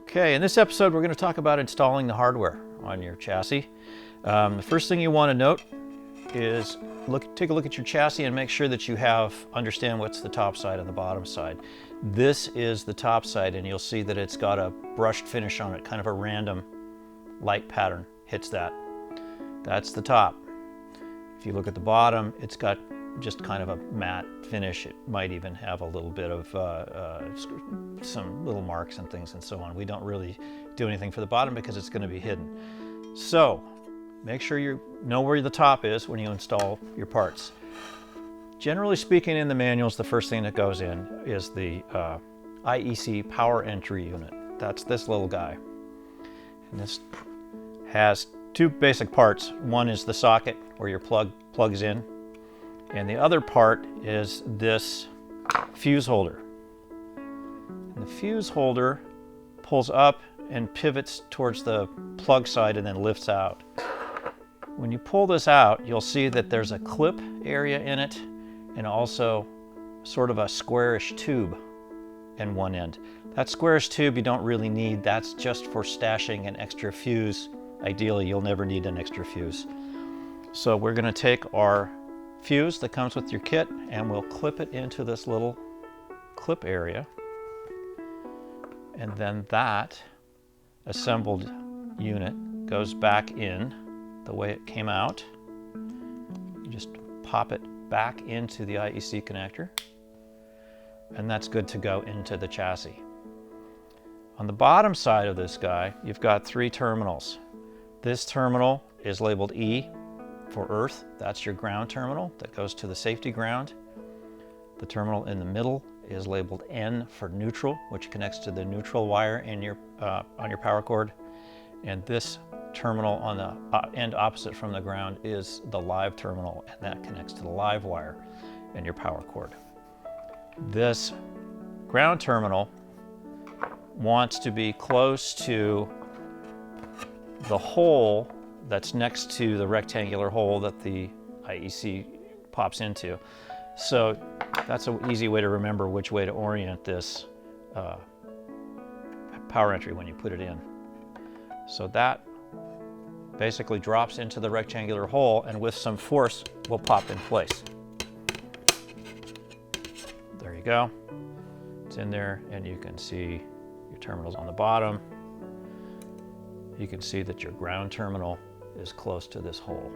Okay, in this episode we're going to talk about installing the hardware on your chassis. The first thing you want to note is take a look at your chassis and make sure that you understand what's the top side and the bottom side. This is the top side, and you'll see that it's got a brushed finish on it, kind of a random light pattern hits that. That's the top. If you look at the bottom, it's got just kind of a matte finish. It might even have a little bit of some little marks and things and so on. We don't really do anything for the bottom because it's going to be hidden. So make sure you know where the top is when you install your parts. Generally speaking, in the manuals, the first thing that goes in is the IEC power entry unit. That's this little guy. And this has two basic parts. One is the socket where your plug plugs in, and the other part is this fuse holder. And the fuse holder pulls up and pivots towards the plug side and then lifts out. When you pull this out, you'll see that there's a clip area in it and also sort of a squarish tube in one end. That squarish tube you don't really need. That's just for stashing an extra fuse. Ideally, you'll never need an extra fuse. So we're going to take our fuse that comes with your kit and we'll clip it into this little clip area. And then that assembled unit goes back in the way it came out. You just pop it back into the IEC connector, and that's good to go into the chassis. On the bottom side of this guy, you've got three terminals. This terminal is labeled E for earth. That's your ground terminal that goes to the safety ground. The terminal in the middle is labeled N for neutral, which connects to the neutral wire in your on your power cord. And this terminal on the end opposite from the ground is the live terminal, and that connects to the live wire in your power cord. This ground terminal wants to be close to the hole that's next to the rectangular hole that the IEC pops into. So that's an easy way to remember which way to orient this power entry when you put it in. So that basically drops into the rectangular hole, and with some force will pop in place. There you go. It's in there, and you can see your terminals on the bottom. You can see that your ground terminal is close to this hole.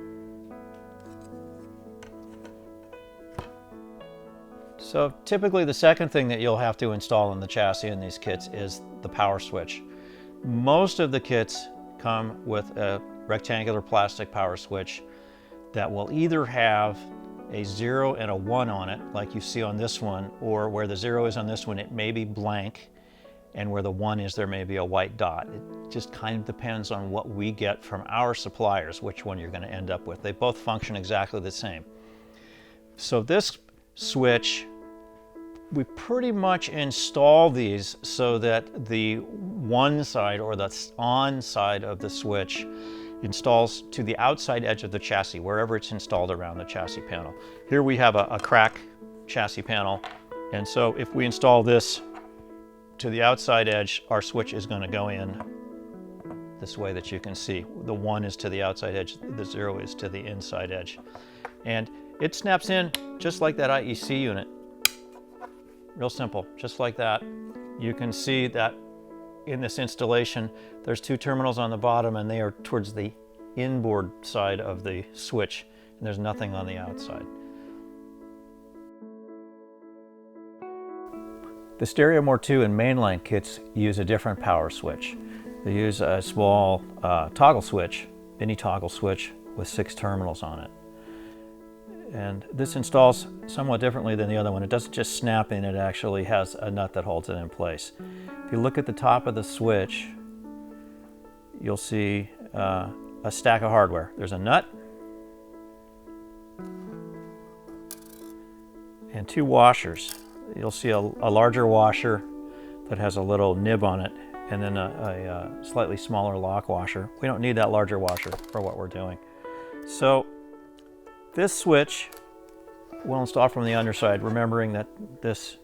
So typically the second thing that you'll have to install in the chassis in these kits is the power switch. Most of the kits come with a rectangular plastic power switch that will either have a 0 and a 1 on it, like you see on this one, or where the 0 is on this one, it may be blank, and where the 1 is, there may be a white dot. It just kind of depends on what we get from our suppliers, which one you're going to end up with. They both function exactly the same. So this switch, we pretty much install these so that the one side, or the on side of the switch, installs to the outside edge of the chassis, wherever it's installed around the chassis panel. Here we have a crack chassis panel, and so if we install this to the outside edge, our switch is going to go in this way that you can see. The 1 is to the outside edge, the 0 is to the inside edge. And it snaps in just like that IEC unit. Real simple, just like that. You can see that in this installation, there's two terminals on the bottom, and they are towards the inboard side of the switch, and there's nothing on the outside. The Stereo More 2 and mainline kits use a different power switch. They use a small toggle switch, mini toggle switch with 6 terminals on it. And this installs somewhat differently than the other one. It doesn't just snap in, it actually has a nut that holds it in place. If you look at the top of the switch, you'll see a stack of hardware. There's a nut and 2 washers. You'll see a larger washer that has a little nib on it, and then a slightly smaller lock washer. We don't need that larger washer for what we're doing. So this switch we'll install from the underside, remembering that this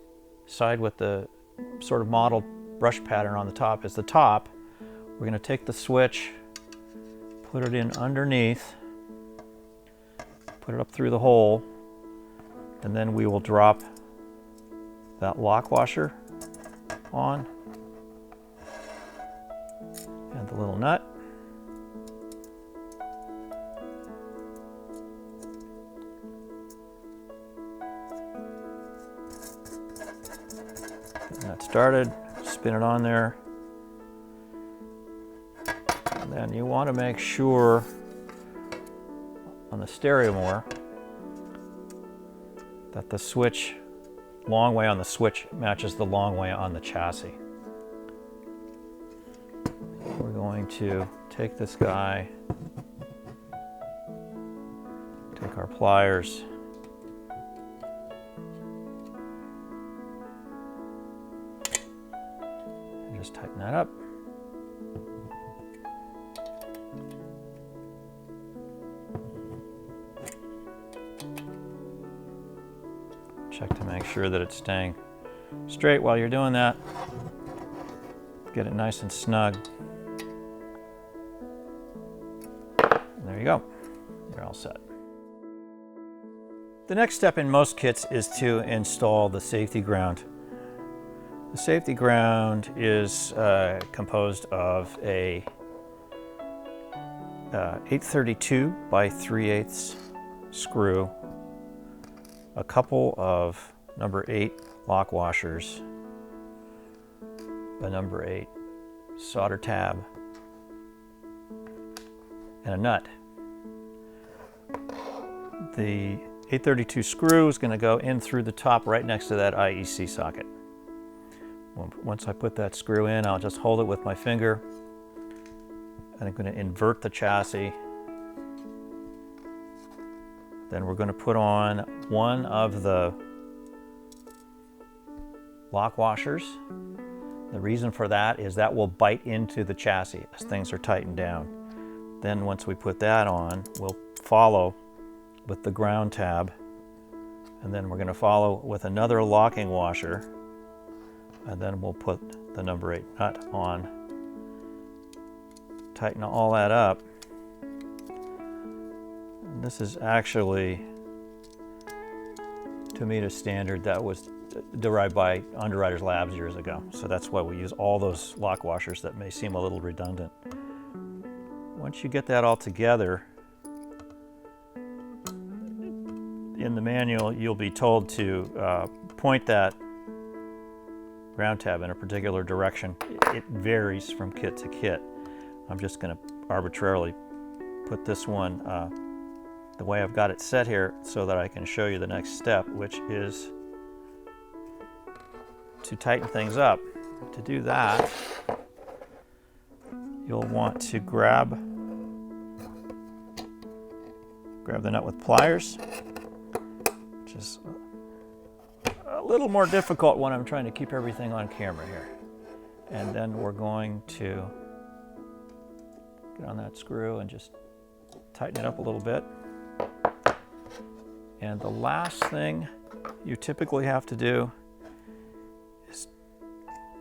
side with the sort of mottled brush pattern on the top is the top. We're going to take the switch, put it in underneath, put it up through the hole, and then we will drop that lock washer on and the little nut. Get that started, spin it on there. And then you want to make sure on the stereo motor that the switch, long way on the switch matches the long way on the chassis. We're going to take this guy, take our pliers, and just tighten that up. Check to make sure that it's staying straight while you're doing that. Get it nice and snug. And there you go. You're all set. The next step in most kits is to install the safety ground. The safety ground is composed of a 832 by 3/8 screw, a couple of number 8 lock washers, a number 8 solder tab, and a nut. The 832 screw is going to go in through the top right next to that IEC socket. Once I put that screw in, I'll just hold it with my finger, and I'm going to invert the chassis. Then we're going to put on one of the lock washers. The reason for that is that will bite into the chassis as things are tightened down. Then once we put that on, we'll follow with the ground tab, and then we're going to follow with another locking washer, and then we'll put the number 8 nut on. Tighten all that up. This is actually Potentiometer standard that was derived by Underwriters Labs years ago. So that's why we use all those lock washers that may seem a little redundant. Once you get that all together, in the manual you'll be told to point that ground tab in a particular direction. It varies from kit to kit. I'm just going to arbitrarily put this one the way I've got it set here so that I can show you the next step, which is to tighten things up. To do that, you'll want to grab the nut with pliers, which is a little more difficult when I'm trying to keep everything on camera here. And then we're going to get on that screw and just tighten it up a little bit. And the last thing you typically have to do is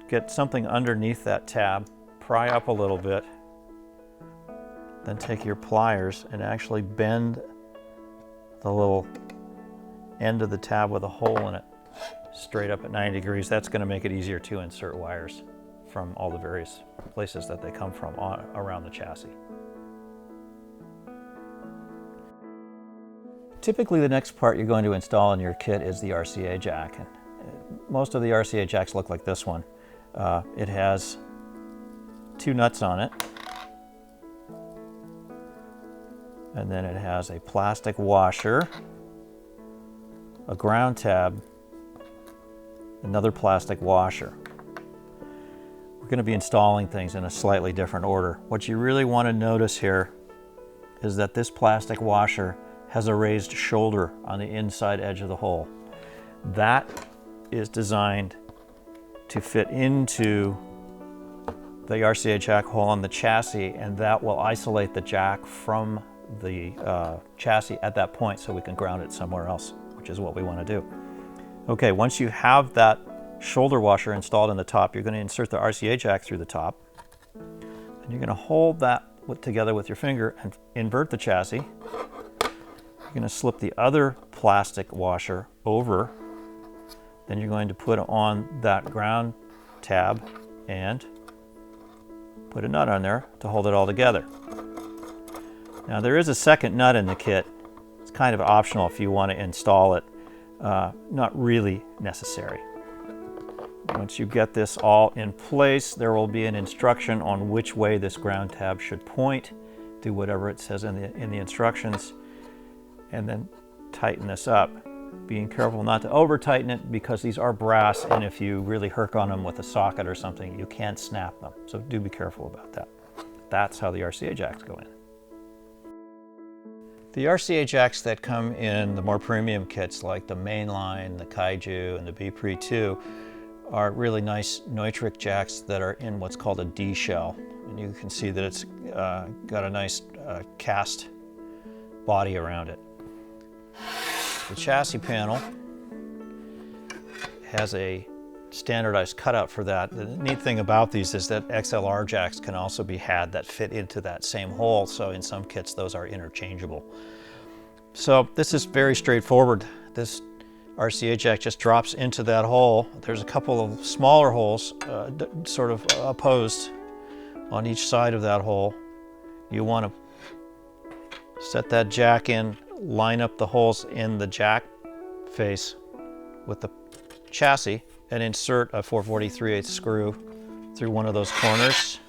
get something underneath that tab, pry up a little bit, then take your pliers and actually bend the little end of the tab with a hole in it straight up at 90 degrees. That's going to make it easier to insert wires from all the various places that they come from around the chassis. Typically, the next part you're going to install in your kit is the RCA jack. And most of the RCA jacks look like this one. It has 2 nuts on it, and then it has a plastic washer, a ground tab, another plastic washer. We're going to be installing things in a slightly different order. What you really want to notice here is that this plastic washer has a raised shoulder on the inside edge of the hole. That is designed to fit into the RCA jack hole on the chassis, and that will isolate the jack from the chassis at that point so we can ground it somewhere else, which is what we want to do. Okay, once you have that shoulder washer installed in the top. You're going to insert the RCA jack through the top, and you're going to hold that together with your finger and invert the chassis. You're going to slip the other plastic washer over. Then you're going to put on that ground tab and put a nut on there to hold it all together. Now there is a second nut in the kit. It's kind of optional if you want to install it. Not really necessary. Once you get this all in place, there will be an instruction on which way this ground tab should point. Do whatever it says in the instructions, and then tighten this up. Being careful not to over tighten it because these are brass, and if you really herc on them with a socket or something, you can't snap them. So do be careful about that. That's how the RCA jacks go in. The RCA jacks that come in the more premium kits like the Mainline, the Kaiju, and the B-Pre 2 are really nice Neutrik jacks that are in what's called a D shell. And you can see that it's got a nice cast body around it. The chassis panel has a standardized cutout for that. The neat thing about these is that XLR jacks can also be had that fit into that same hole, so in some kits those are interchangeable. So this is very straightforward. This RCA jack just drops into that hole. There's a couple of smaller holes sort of opposed on each side of that hole. You want to set that jack in, line up the holes in the jack face with the chassis, and insert a 4/43/8 screw through one of those corners.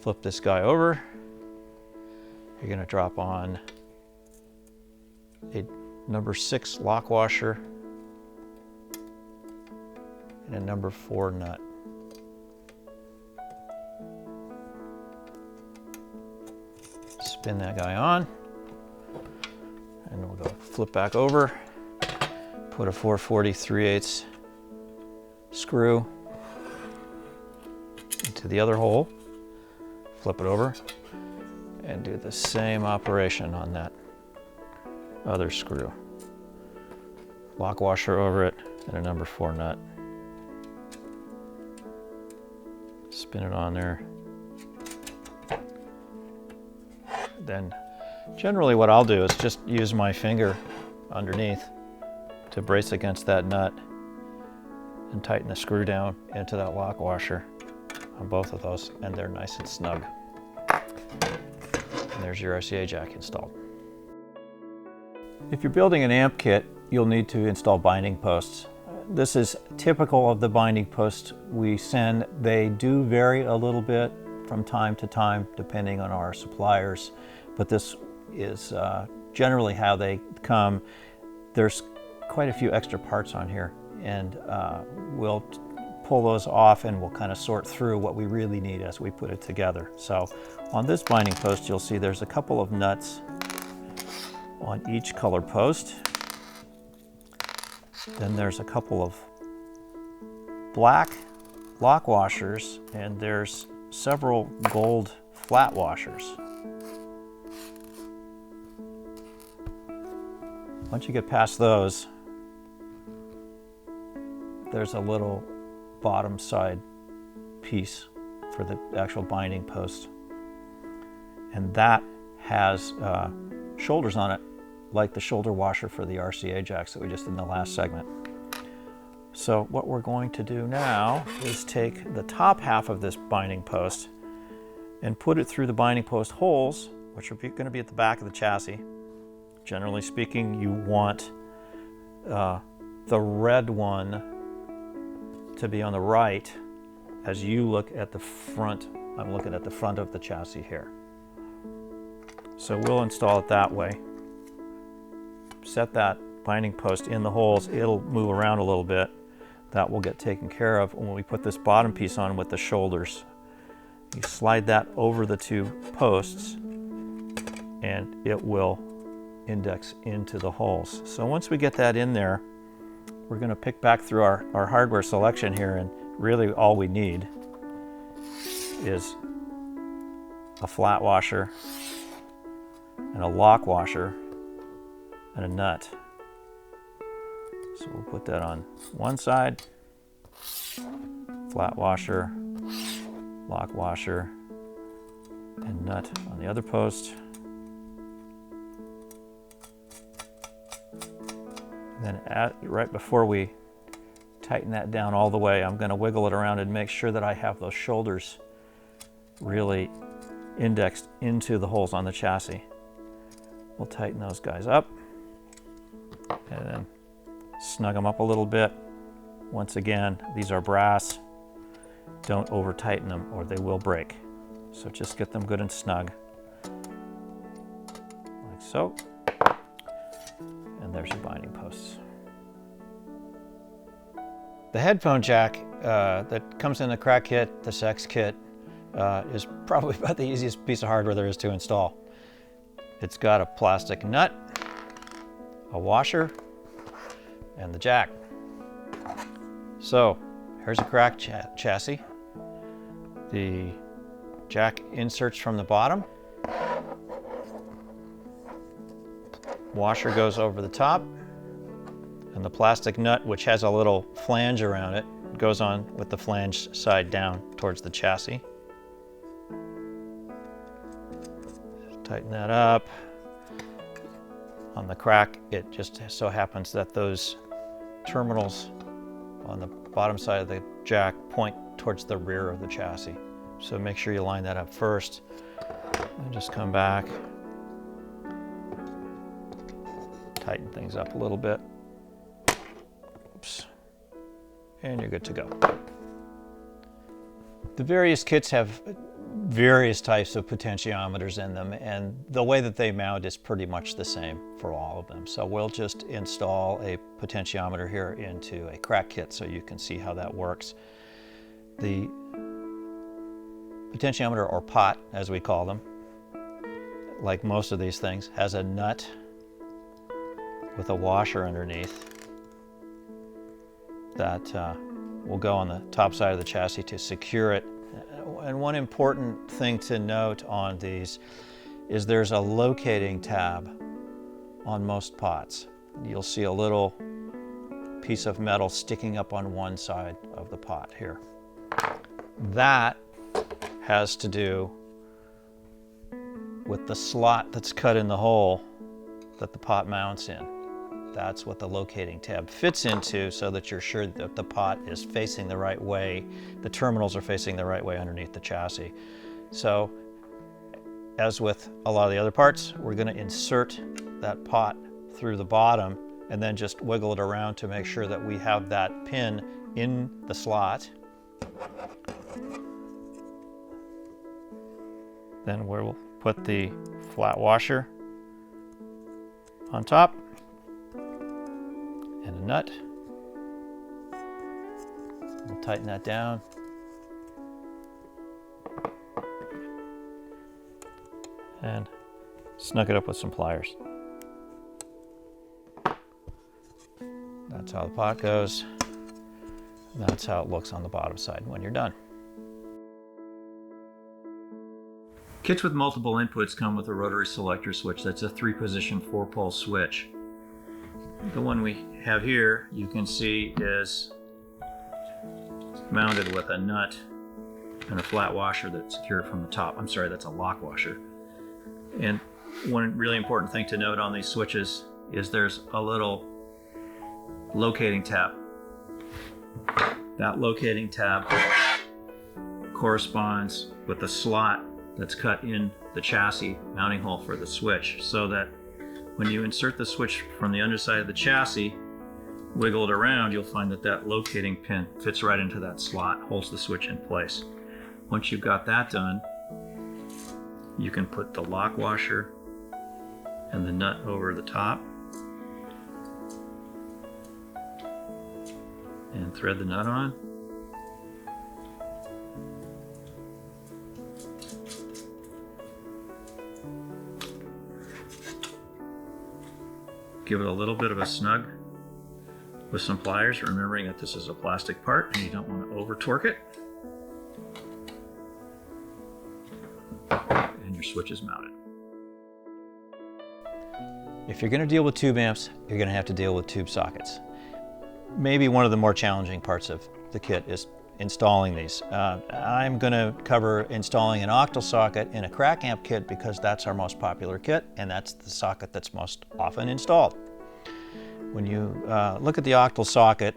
Flip this guy over. You're going to drop on a number 6 lock washer and a number 4 nut. Spin that guy on, and we'll go flip back over, put a 4/43/8 screw into the other hole, flip it over, and do the same operation on that other screw. Lock washer over it and a number 4 nut. Spin it on there. Then generally what I'll do is just use my finger underneath to brace against that nut and tighten the screw down into that lock washer on both of those, and they're nice and snug. And there's your RCA jack installed. If you're building an amp kit, you'll need to install binding posts. This is typical of the binding posts we send. They do vary a little bit from time to time depending on our suppliers, but this is generally how they come. There's quite a few extra parts on here, and we'll pull those off and we'll kind of sort through what we really need as we put it together. So on this binding post, you'll see there's a couple of nuts on each color post. Then there's a couple of black lock washers, and there's several gold flat washers. Once you get past those, there's a little bottom side piece for the actual binding post, and that has shoulders on it, like the shoulder washer for the RCA jacks that we just did in the last segment. So what we're going to do now is take the top half of this binding post and put it through the binding post holes, which are going to be at the back of the chassis. Generally speaking, you want the red one to be on the right as you look at the front. I'm looking at the front of the chassis here. So we'll install it that way. Set that binding post in the holes. It'll move around a little bit. That will get taken care of when we put this bottom piece on with the shoulders. You slide that over the two posts and it will index into the holes. So once we get that in there, we're going to pick back through our hardware selection here, and really all we need is a flat washer and a lock washer and a nut. So we'll put that on one side flat washer, lock washer, and nut on the other post. And then right before we tighten that down all the way, I'm going to wiggle it around and make sure that I have those shoulders really indexed into the holes on the chassis. We'll tighten those guys up and then snug them up a little bit. Once again, these are brass. Don't over tighten them or they will break. So just get them good and snug, like so. And there's your binding posts. The headphone jack that comes in the crack kit, the sex kit, is probably about the easiest piece of hardware there is to install. It's got a plastic nut, a washer, and the jack. So here's a cracked chassis. The jack inserts from the bottom. Washer goes over the top. And the plastic nut, which has a little flange around it, goes on with the flange side down towards the chassis. Tighten that up. On the crack, it just so happens that those terminals on the bottom side of the jack point towards the rear of the chassis. So make sure you line that up first and just come back, tighten things up a little bit. Oops. And you're good to go. The various kits have various types of potentiometers in them, and the way that they mount is pretty much the same for all of them. So we'll just install a potentiometer here into a crack kit so you can see how that works. The potentiometer, or pot as we call them, like most of these things, has a nut with a washer underneath that will go on the top side of the chassis to secure it. And one important thing to note on these is there's a locating tab on most pots. You'll see a little piece of metal sticking up on one side of the pot here. That has to do with the slot that's cut in the hole that the pot mounts in. That's what the locating tab fits into, so that you're sure that the pot is facing the right way, the terminals are facing the right way underneath the chassis. So, as with a lot of the other parts, we're going to insert that pot through the bottom and then just wiggle it around to make sure that we have that pin in the slot. Then we'll put the flat washer on top and a nut. We'll tighten that down. And snug it up with some pliers. That's how the pot goes. And that's how it looks on the bottom side when you're done. Kits with multiple inputs come with a rotary selector switch. That's a 3-position 4-pole switch. The one we have here, you can see, is mounted with a nut and a flat washer that's secured from the top. I'm sorry, that's a lock washer. And one really important thing to note on these switches is there's a little locating tab. That locating tab corresponds with the slot that's cut in the chassis mounting hole for the switch, so that when you insert the switch from the underside of the chassis, wiggle it around, you'll find that that locating pin fits right into that slot, holds the switch in place. Once you've got that done, you can put the lock washer and the nut over the top and thread the nut on. Give it a little bit of a snug with some pliers, remembering that this is a plastic part and you don't want to over torque it. And your switch is mounted. If you're going to deal with tube amps, you're going to have to deal with tube sockets. Maybe one of the more challenging parts of the kit is installing these. I'm going to cover installing an Octal socket in a crack amp kit because that's our most popular kit, and that's the socket that's most often installed. When you look at the Octal socket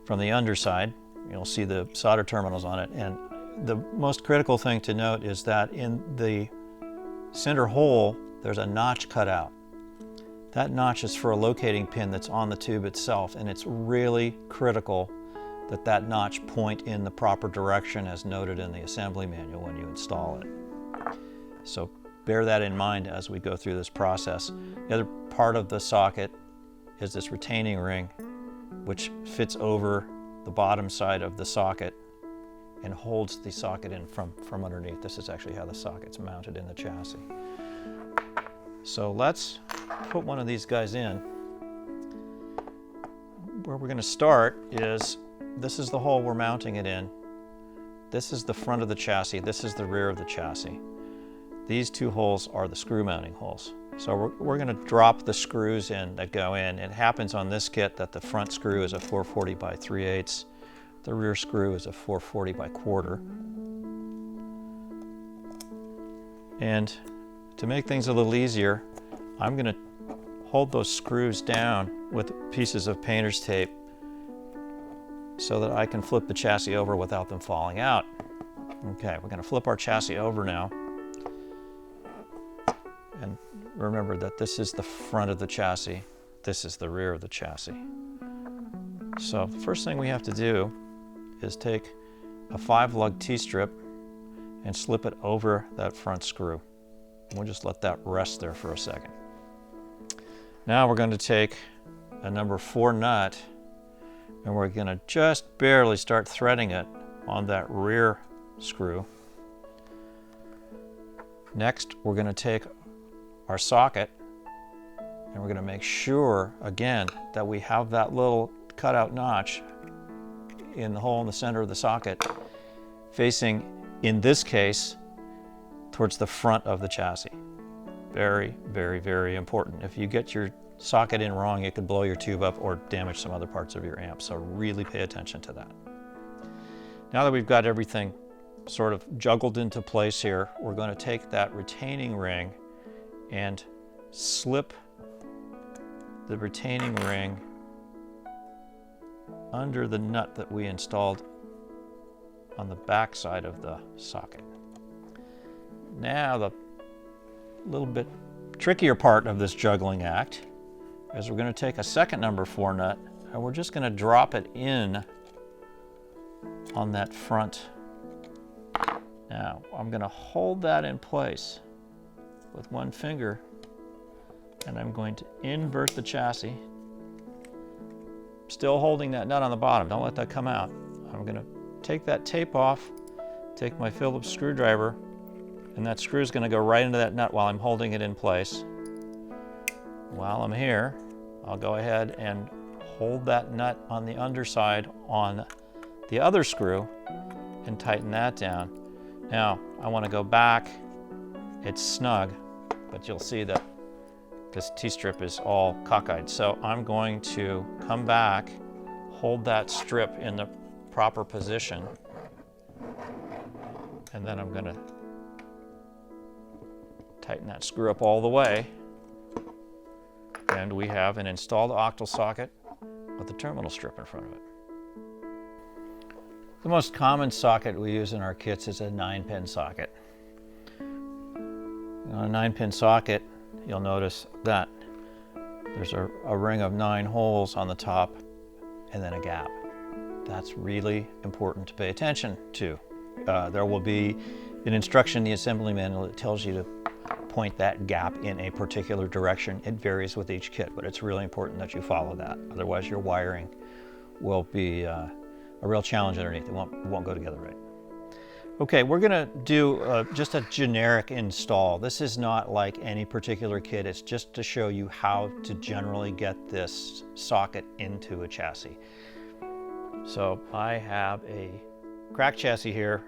from the underside, you'll see the solder terminals on it, and the most critical thing to note is that in the center hole there's a notch cut out. That notch is for a locating pin that's on the tube itself, and it's really critical that that notch point in the proper direction as noted in the assembly manual when you install it. So bear that in mind as we go through this process. The other part of the socket is this retaining ring, which fits over the bottom side of the socket and holds the socket in from underneath. This is actually how the socket's mounted in the chassis. So let's put one of these guys in. Where we're going to start is, this is the hole we're mounting it in. This is the front of the chassis. This is the rear of the chassis. These two holes are the screw mounting holes. So we're going to drop the screws in that go in. It happens on this kit that the front screw is a 440 by 3/8. The rear screw is a 440 by 1/4. And to make things a little easier, I'm going to hold those screws down with pieces of painter's tape so that I can flip the chassis over without them falling out. Okay, we're going to flip our chassis over now. And remember that this is the front of the chassis, this is the rear of the chassis. So the first thing we have to do is take a 5-lug T-strip and slip it over that front screw. We'll just let that rest there for a second. Now we're going to take a number 4 nut and we're going to just barely start threading it on that rear screw. Next, we're going to take our socket and we're going to make sure again that we have that little cutout notch in the hole in the center of the socket facing, in this case, towards the front of the chassis. Very, very, very important. If you get your socket in wrong, it could blow your tube up or damage some other parts of your amp, so really pay attention to that. Now that we've got everything sort of juggled into place here, we're going to take that retaining ring and slip the retaining ring under the nut that we installed on the back side of the socket. Now the little bit trickier part of this juggling act is we're going to take a second number 4 nut and we're just going to drop it in on that front. Now I'm going to hold that in place with one finger and I'm going to invert the chassis, still holding that nut on the bottom. Don't let that come out. I'm going to take that tape off, take my Phillips screwdriver, and that screw is going to go right into that nut while I'm holding it in place. While I'm here, I'll go ahead and hold that nut on the underside on the other screw and tighten that down. Now, I want to go back. It's snug, but you'll see that this T-strip is all cockeyed. So I'm going to come back, hold that strip in the proper position, and then I'm going to tighten that screw up all the way, and we have an installed Octal socket with a terminal strip in front of it. The most common socket we use in our kits is a 9-pin socket. On a 9-pin socket, you'll notice that there's a ring of 9 holes on the top and then a gap. That's really important to pay attention to. There will be an instruction in the assembly manual that tells you to point that gap in a particular direction. It varies with each kit, but it's really important that you follow that. Otherwise your wiring will be a real challenge underneath. It won't go together right. Okay, we're gonna do just a generic install. This is not like any particular kit. It's just to show you how to generally get this socket into a chassis. So I have a crack chassis here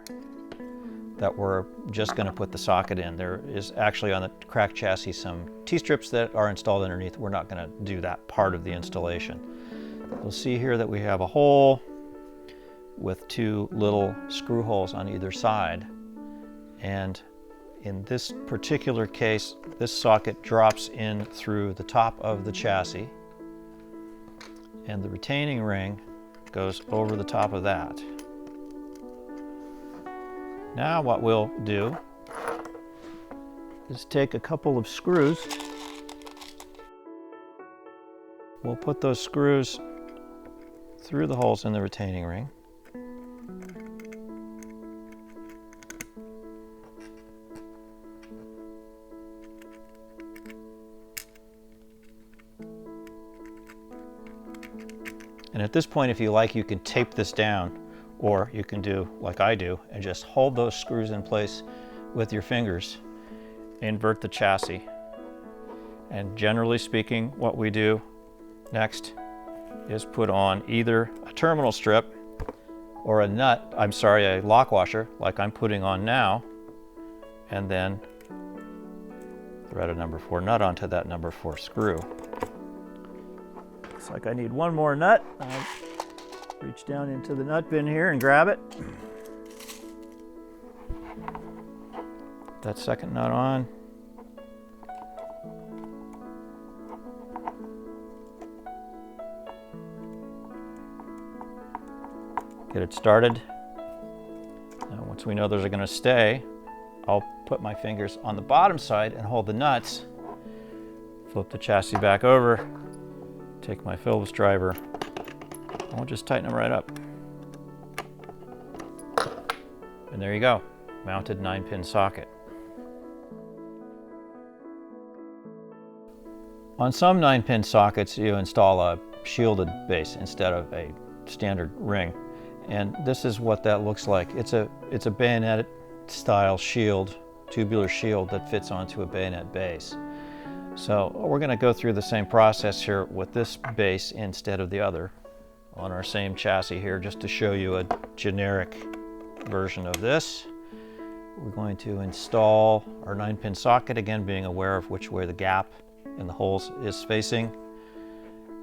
that we're just going to put the socket in. There is actually on the crack chassis some T-strips that are installed underneath. We're not going to do that part of the installation. You'll see here that we have a hole with two little screw holes on either side. And in this particular case, this socket drops in through the top of the chassis, and the retaining ring goes over the top of that. Now what we'll do is take a couple of screws. We'll put those screws through the holes in the retaining ring. And at this point, if you like, you can tape this down, or you can do like I do and just hold those screws in place with your fingers, invert the chassis. And generally speaking, what we do next is put on either a terminal strip or a lock washer like I'm putting on now, and then thread a number 4 nut onto that number 4 screw. Looks like I need one more nut. I'll reach down into the nut bin here and grab it. That second nut on. Get it started. Now, once we know those are going to stay, I'll put my fingers on the bottom side and hold the nuts. Flip the chassis back over. Take my Phillips driver. I'll just tighten them right up. And there you go. Mounted 9-pin socket. On some 9-pin sockets, you install a shielded base instead of a standard ring. And this is what that looks like. It's a bayonet style shield, tubular shield that fits onto a bayonet base. So we're going to go through the same process here with this base instead of the other on our same chassis here, just to show you a generic version of this. We're going to install our 9-pin socket, again being aware of which way the gap in the holes is facing.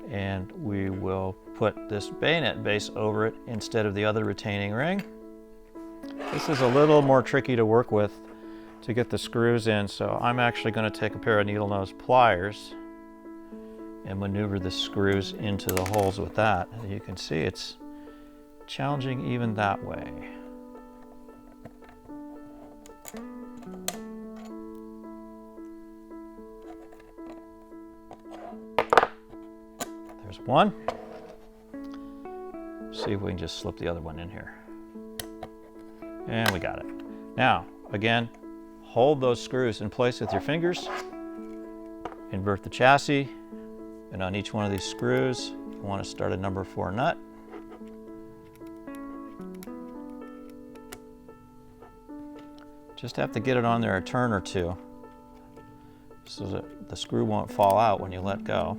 And we will put this bayonet base over it instead of the other retaining ring. This is a little more tricky to work with to get the screws in, so I'm actually going to take a pair of needle nose pliers and maneuver the screws into the holes with that. As you can see, it's challenging even that way. There's one. See if we can just slip the other one in here. And we got it. Now, again, hold those screws in place with your fingers. Invert the chassis. And on each one of these screws, you want to start a number 4 nut. Just have to get it on there a turn or two so that the screw won't fall out when you let go.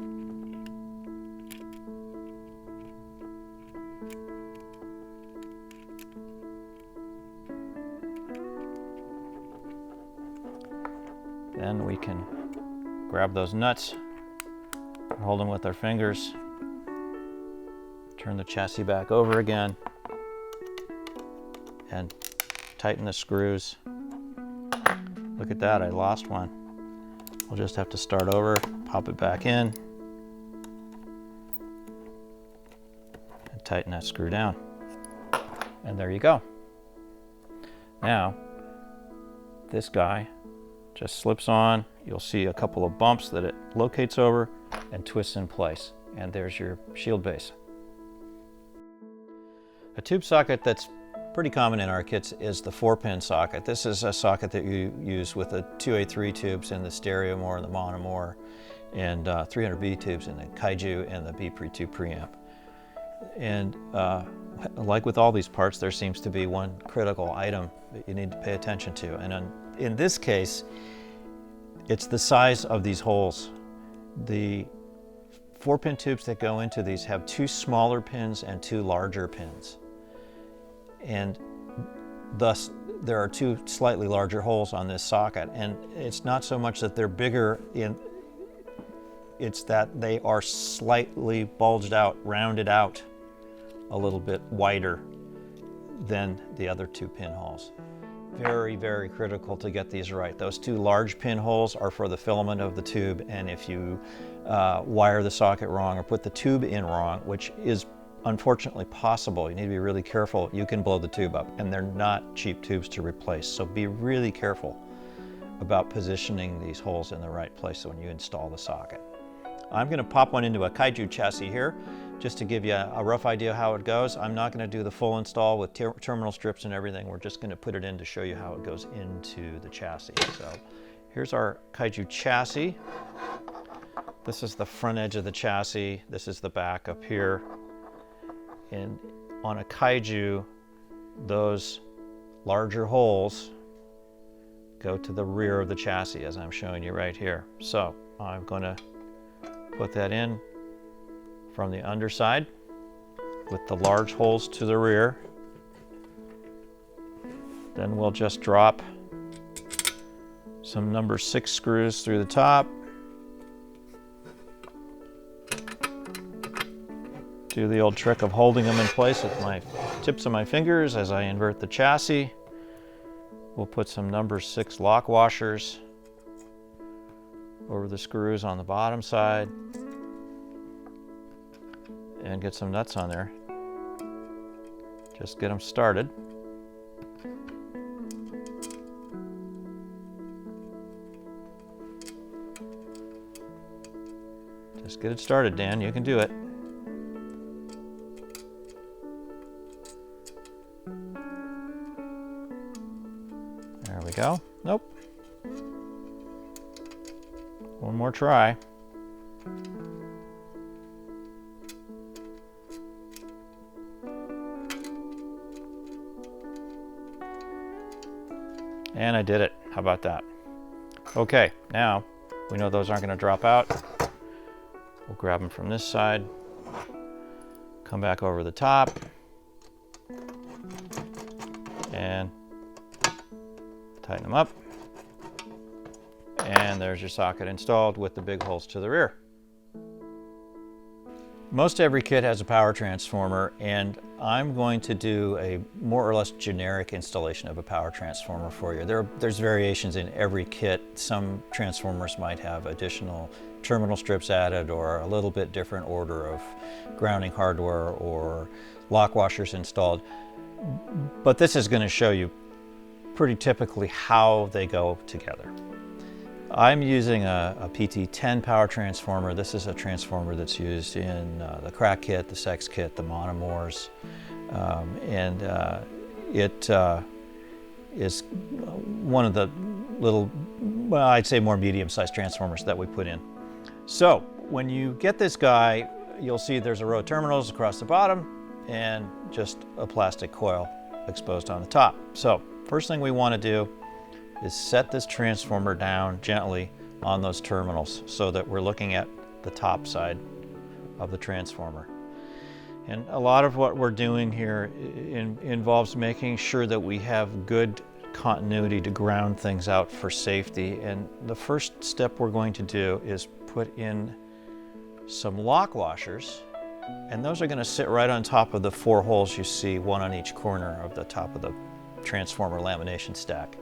Then we can grab those nuts, hold them with our fingers, turn the chassis back over again, and tighten the screws. Look at that, I lost one. I'll just have to start over, pop it back in, and tighten that screw down. And there you go. Now, this guy just slips on. You'll see a couple of bumps that it locates over and twists in place. And there's your shield base. A tube socket that's pretty common in our kits is the 4-pin socket. This is a socket that you use with the 2A3 tubes in the stereo more and the mono more, and 300B tubes in the Kaiju and the B-Pre2 preamp. And like with all these parts, there seems to be one critical item that you need to pay attention to. And in this case, it's the size of these holes. The 4-pin tubes that go into these have 2 smaller pins and 2 larger pins. And thus, there are 2 slightly larger holes on this socket. And it's not so much that they're bigger, it's that they are slightly bulged out, rounded out a little bit wider. than the other 2 pinholes. Very, very critical to get these right. Those 2 large pinholes are for the filament of the tube, and if you wire the socket wrong or put the tube in wrong, which is unfortunately possible, you need to be really careful, you can blow the tube up, and they're not cheap tubes to replace. So be really careful about positioning these holes in the right place when you install the socket. I'm going to pop one into a Kaiju chassis here, just to give you a rough idea how it goes. I'm not going to do the full install with terminal strips and everything. We're just going to put it in to show you how it goes into the chassis. So here's our Kaiju chassis. This is the front edge of the chassis. This is the back up here. And on a Kaiju, those larger holes go to the rear of the chassis, as I'm showing you right here. So I'm going to put that in from the underside with the large holes to the rear. Then we'll just drop some number 6 screws through the top. Do the old trick of holding them in place with my tips of my fingers as I invert the chassis. We'll put some number 6 lock washers over the screws on the bottom side and get some nuts on there. Just get them started. Just get it started, Dan. You can do it. There we go. Nope. One more try. And I did it. How about that? Okay, now we know those aren't going to drop out. We'll grab them from this side, come back over the top, and tighten them up. And there's your socket installed with the big holes to the rear. Most every kit has a power transformer, and I'm going to do a more or less generic installation of a power transformer for you. There's variations in every kit. Some transformers might have additional terminal strips added or a little bit different order of grounding hardware or lock washers installed. But this is going to show you pretty typically how they go together. I'm using a PT10 power transformer. This is a transformer that's used in the crack kit, the sex kit, the monomores, and it is one of the little, well, I'd say more medium-sized transformers that we put in. So when you get this guy, you'll see there's a row of terminals across the bottom and just a plastic coil exposed on the top. So first thing we want to do is set this transformer down gently on those terminals so that we're looking at the top side of the transformer. And a lot of what we're doing here involves making sure that we have good continuity to ground things out for safety. And the first step we're going to do is put in some lock washers, and those are going to sit right on top of the 4 holes you see, one on each corner of the top of the transformer lamination stack.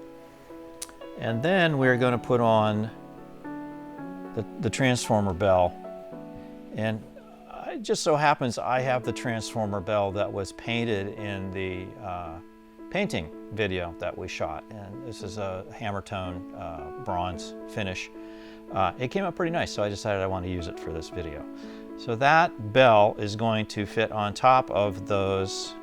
And then we're going to put on the transformer bell. And it just so happens I have the transformer bell that was painted in the painting video that we shot. And this is a hammer tone bronze finish. It came out pretty nice, so I decided I want to use it for this video. So that bell is going to fit on top of those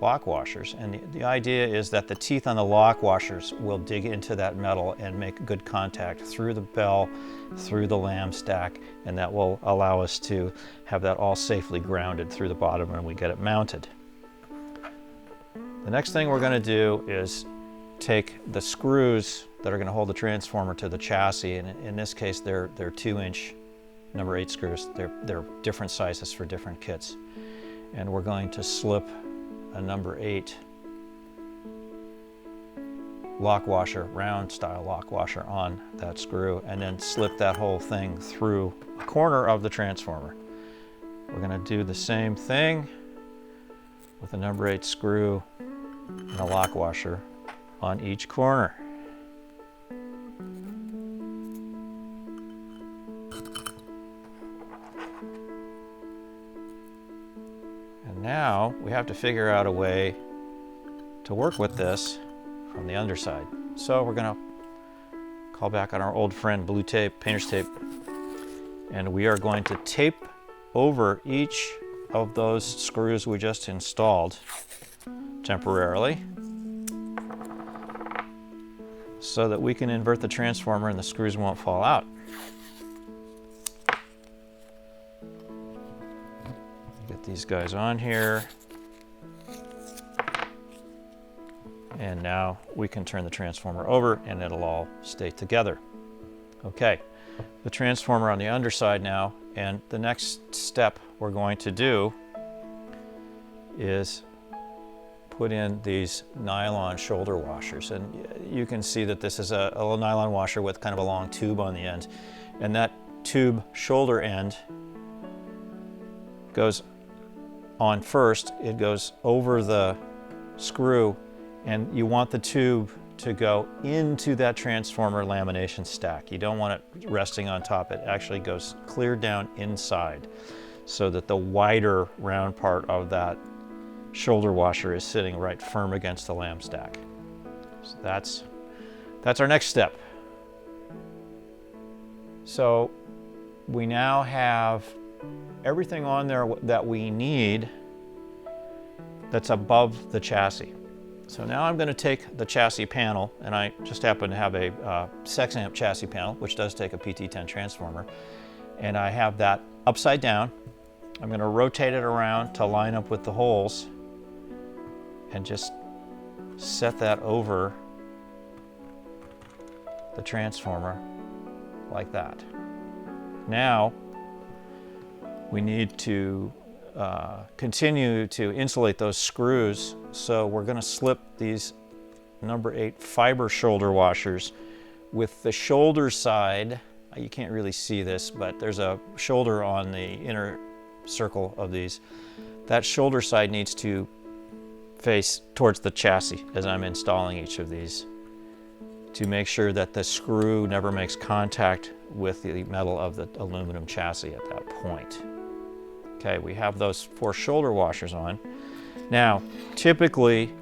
lock washers, and the idea is that the teeth on the lock washers will dig into that metal and make good contact through the bell, through the lam stack, and that will allow us to have that all safely grounded through the bottom when we get it mounted. The next thing we're going to do is take the screws that are going to hold the transformer to the chassis, and in this case they're 2-inch number 8 screws. They're different sizes for different kits, and we're going to slip a number 8 lock washer, round style lock washer, on that screw, and then slip that whole thing through a corner of the transformer. We're going to do the same thing with a number 8 screw and a lock washer on each corner. And now we have to figure out a way to work with this from the underside. So we're going to call back on our old friend blue tape, painter's tape, and we are going to tape over each of those screws we just installed temporarily so that we can invert the transformer and the screws won't fall out. Get these guys on here. And now we can turn the transformer over and it'll all stay together. Okay, the transformer on the underside now, and the next step we're going to do is put in these nylon shoulder washers. And you can see that this is a little nylon washer with kind of a long tube on the end. And that tube shoulder end goes on first. It goes over the screw, and you want the tube to go into that transformer lamination stack. You don't want it resting on top. It actually goes clear down inside so that the wider round part of that shoulder washer is sitting right firm against the lam stack. So that's our next step. So we now have everything on there that we need that's above the chassis. So now I'm going to take the chassis panel, and I just happen to have a 6 amp chassis panel, which does take a PT10 transformer, and I have that upside down. I'm going to rotate it around to line up with the holes and just set that over the transformer like that. Now we need to continue to insulate those screws, so we're going to slip these number 8 fiber shoulder washers with the shoulder side. You can't really see this, but there's a shoulder on the inner circle of these. That shoulder side needs to face towards the chassis as I'm installing each of these to make sure that the screw never makes contact with the metal of the aluminum chassis at that point. Okay, we have those 4 shoulder washers on. Now, typically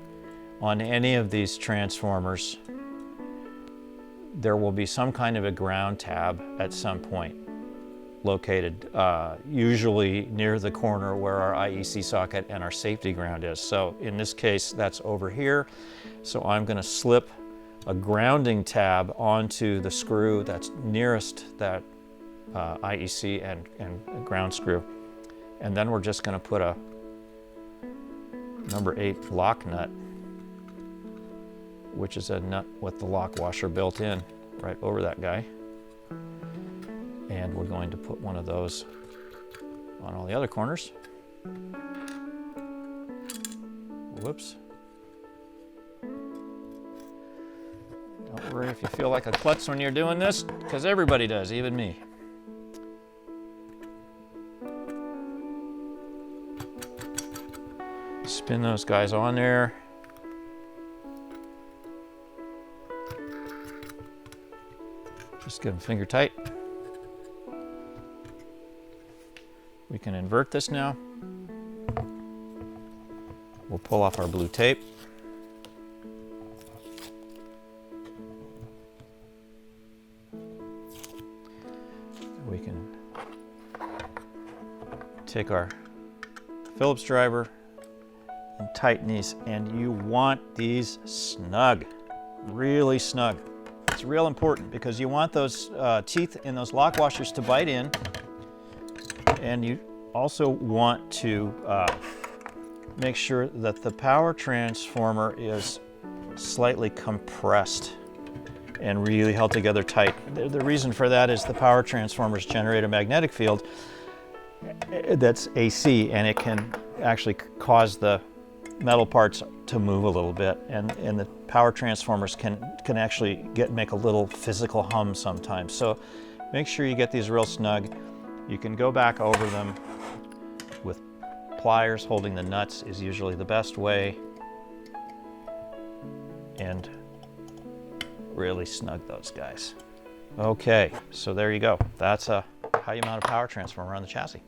on any of these transformers, there will be some kind of a ground tab at some point located, usually near the corner where our IEC socket and our safety ground is. So in this case, that's over here. So I'm going to slip a grounding tab onto the screw that's nearest that IEC and ground screw. And then we're just going to put a number 8 lock nut, which is a nut with the lock washer built in right over that guy. And we're going to put one of those on all the other corners. Whoops. Don't worry if you feel like a klutz when you're doing this, because everybody does, even me. Spin those guys on there. Just get them finger tight. We can invert this now. We'll pull off our blue tape. We can take our Phillips driver and tighten these, and you want these snug, really snug. It's real important because you want those teeth in those lock washers to bite in, and you also want to make sure that the power transformer is slightly compressed and really held together tight. The reason for that is the power transformers generate a magnetic field that's AC, and it can actually cause the metal parts to move a little bit, and the power transformers can actually make a little physical hum sometimes. So make sure you get these real snug. You can go back over them with pliers. Holding the nuts is usually the best way. and really snug those guys. Okay, so there you go. That's how you mount a power transformer on the chassis.